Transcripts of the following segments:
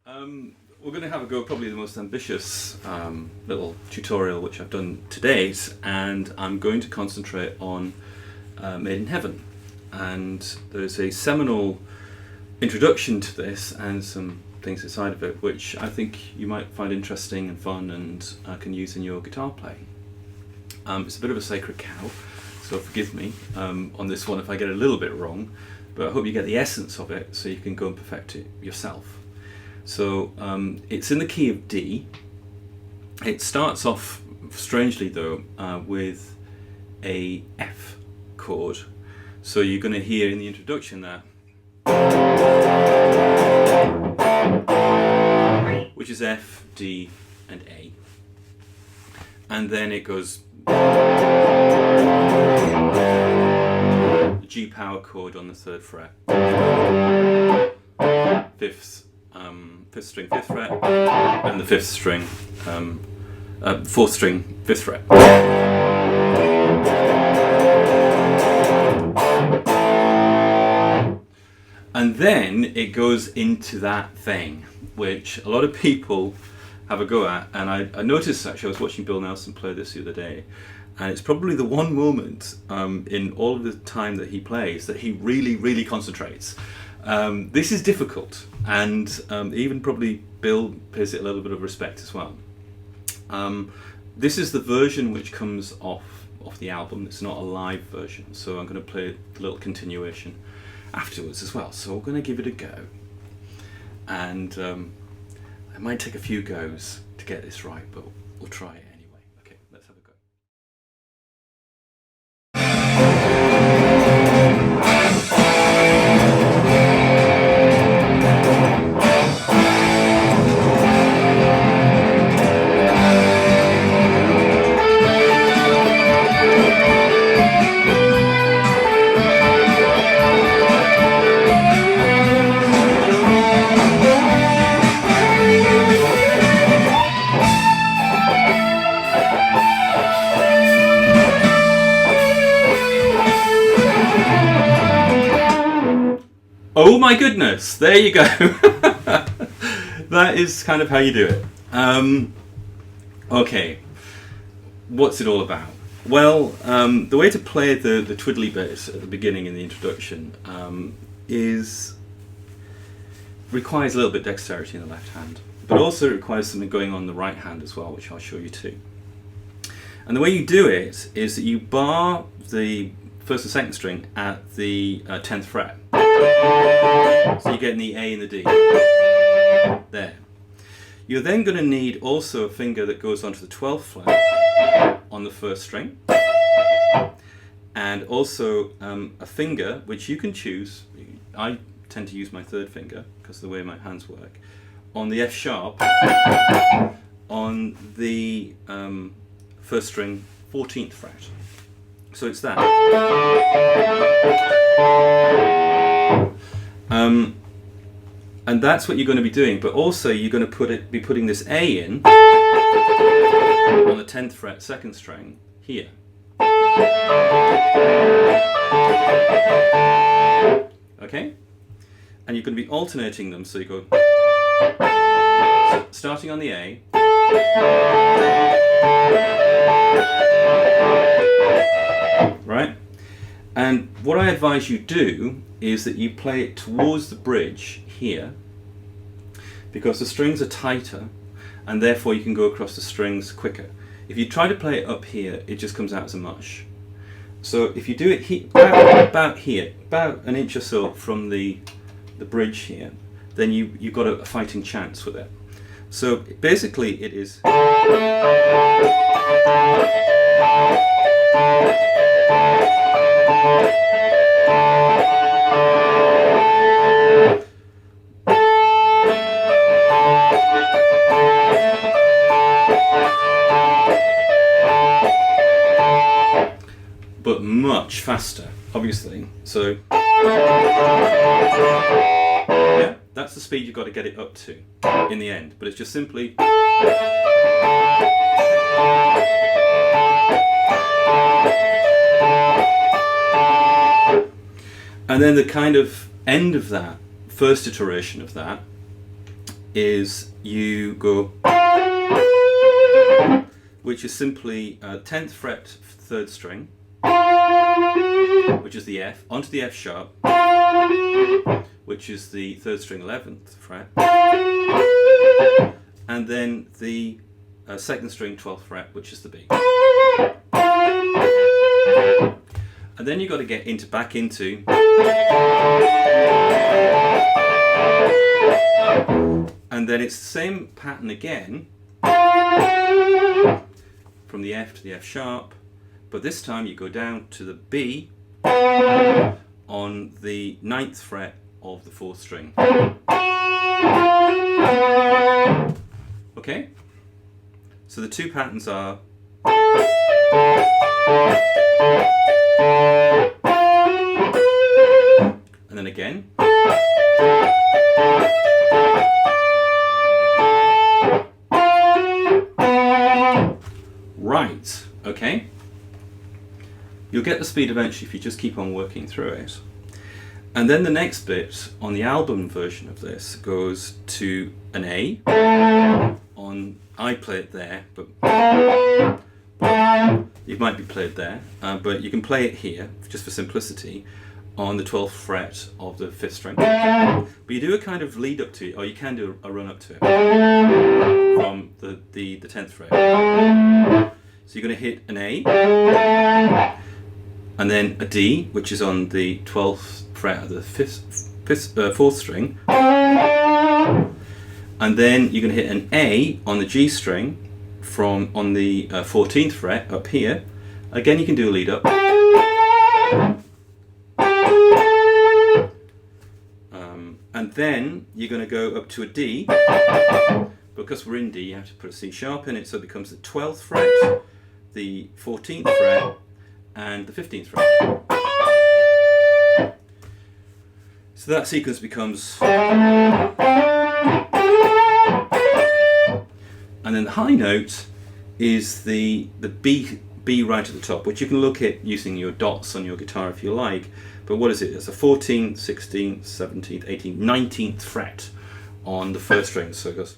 We're going to have a go at probably the most ambitious little tutorial which I've done to date, and I'm going to concentrate on Maid in Heaven. And there's a seminal introduction to this and some things inside of it which I think you might find interesting and fun and can use in your guitar playing. It's a bit of a sacred cow, so forgive me on this one if I get it a little bit wrong, but I hope you get the essence of it so you can go and perfect it yourself. So it's in the key of D. It starts off strangely though with a F chord. So you're going to hear in the introduction that, which is F, D and A. And then it goes the G power chord on the 3rd fret, 5th string 5th fret, and the 5th string 4th string 5th fret. And then it goes into that thing which a lot of people have a go at, and I noticed actually, I was watching Bill Nelson play this the other day, and it's probably the one moment in all of the time that he plays that he really concentrates. This is difficult, and even probably Bill pays it a little bit of respect as well. This is the version which comes off the album. It's not a live version, so I'm going to play a little continuation afterwards as well. So we're going to give it a go, and it might take a few goes to get this right, but we'll try it anyway. Okay, let's have a go. Oh my goodness, there you go. That is kind of how you do it. Okay, what's it all about? Well, the way to play the twiddly bit at the beginning in the introduction requires a little bit of dexterity in the left hand, but also requires something going on in the right hand as well, which I'll show you too. And the way you do it is that you bar the 1st and 2nd string at the 10th fret. So you're getting the A and the D. There. You're then going to need also a finger that goes onto the 12th fret on the 1st string, and also a finger which you can choose. I tend to use my 3rd finger because of the way my hands work, on the F sharp on the 1st string 14th fret. So it's that. And that's what you're going to be doing, but also you're going to be putting this A in on the 10th fret 2nd string here. Okay? And you're going to be alternating them, so you go starting on the A, right? And what I advise you do is that you play it towards the bridge here, because the strings are tighter and therefore you can go across the strings quicker. If you try to play it up here, it just comes out as a mush. So if you do it about here, about an inch or so from the bridge here, then you've got a fighting chance with it. So basically it is but much faster, obviously. So yeah, that's the speed you've got to get it up to in the end, but it's just simply and then the kind of end of that first iteration of that is you go, which is simply 10th fret 3rd string, which is the F, onto the F sharp, which is the 3rd string 11th fret, and then the 2nd string 12th fret, which is the B. And then you've got to get back into, and then it's the same pattern again, from the F to the F sharp, but this time you go down to the B on the 9th fret of the 4th string. Okay? So the two patterns are and then again, right, okay. You'll get the speed eventually if you just keep on working through it. And then the next bit on the album version of this goes to an A on, I play it there, but it might be played there, but you can play it here, just for simplicity, on the 12th fret of the 5th string. But you do a kind of lead up to it, or you can do a run up to it from the 10th fret. So you're going to hit an A, and then a D, which is on the 12th fret of the 4th string, and then you're going to hit an A on the G string on the 14th fret up here. Again, you can do a lead up, and then you're going to go up to a D. Because we're in D, you have to put a C sharp in it, so it becomes the 12th fret, the 14th fret, and the 15th fret. So that sequence becomes, and then the high note is the B right at the top, which you can look at using your dots on your guitar if you like. But what is it? It's a 14th, 16th, 17th, 18th, 19th fret on the 1st string. So it goes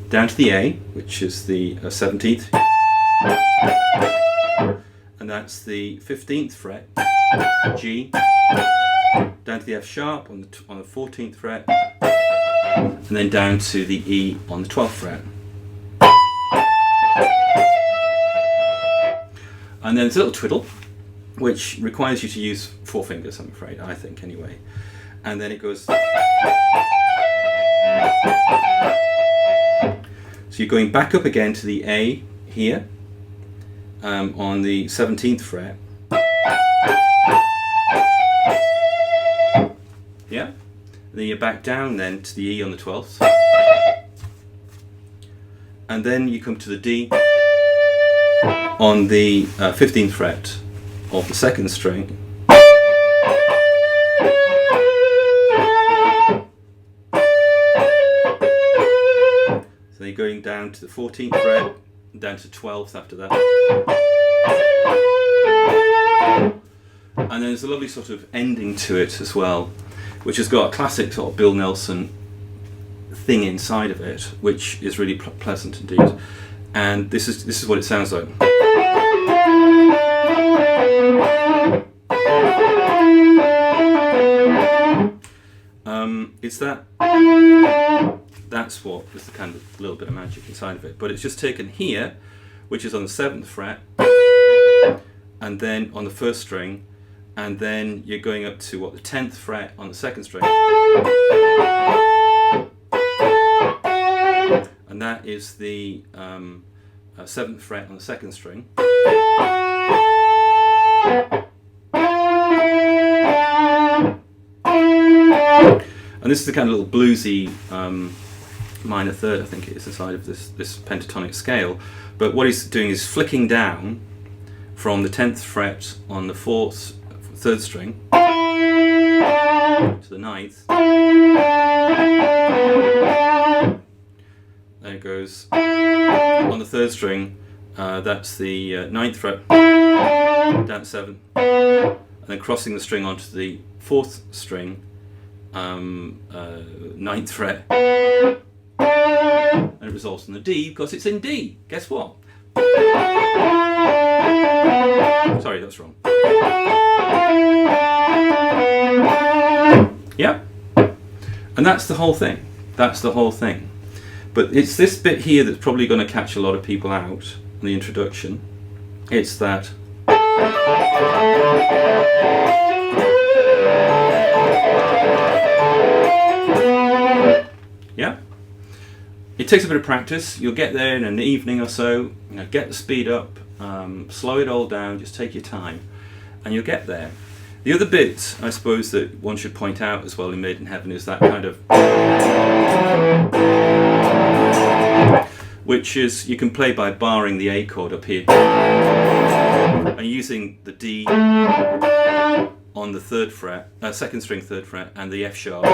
down to the A, which is the 17th, and that's the 15th fret, G, down to the F sharp on the 14th fret, and then down to the E on the 12th fret. And then there's a little twiddle, which requires you to use 4 fingers, I'm afraid, I think anyway. And then it goes, so you're going back up again to the A here, on the 17th fret. Yeah? And then you're back down then to the E on the 12th. And then you come to the D on the 15th fret of the 2nd string. So you're going down to the 14th fret, down to 12th after that. And then there's a lovely sort of ending to it as well, which has got a classic sort of Bill Nelson thing inside of it, which is really pleasant indeed. And this is what it sounds like. It's that's what is the kind of little bit of magic inside of it. But it's just taken here, which is on the 7th fret, and then on the 1st string, and then you're going up to what, the 10th fret on the 2nd string, and that is the 7th fret on the 2nd string. And this is the kind of little bluesy minor third, I think it is, inside of this pentatonic scale. But what he's doing is flicking down from the 10th fret on the 3rd string to the 9th. Then it goes on the 3rd string, that's the 9th fret, down to 7, and then crossing the string onto the 4th string, 9th fret, and it results in the D because it's in D. Guess what? Sorry, that's wrong. Yeah, and that's the whole thing. That's the whole thing. But it's this bit here that's probably going to catch a lot of people out in the introduction. It's that. Yeah. It takes a bit of practice. You'll get there in an evening or so. You know, get the speed up, slow it all down. Just take your time, and you'll get there. The other bit, I suppose, that one should point out as well in Maid in Heaven is that kind of, which is you can play by barring the A chord up here and using the D on the 3rd fret, 2nd string 3rd fret, and the F sharp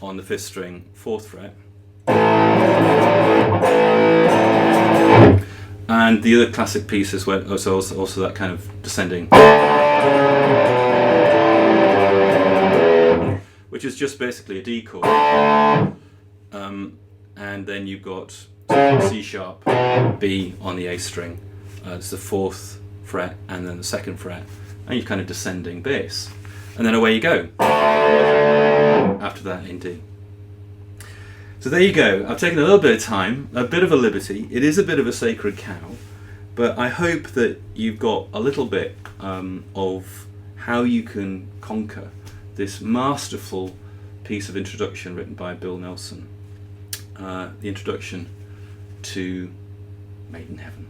on the 5th string 4th fret. And the other classic piece is also that kind of descending, which is just basically a D chord, and then you've got C sharp, B on the A string. It's the 4th fret and then the 2nd fret, and you're kind of descending bass, and then away you go after that in D. So there you go. I've taken a little bit of time, a bit of a liberty. It is a bit of a sacred cow, but I hope that you've got a little bit of how you can conquer this masterful piece of introduction written by Bill Nelson, the introduction to Maid in Heaven.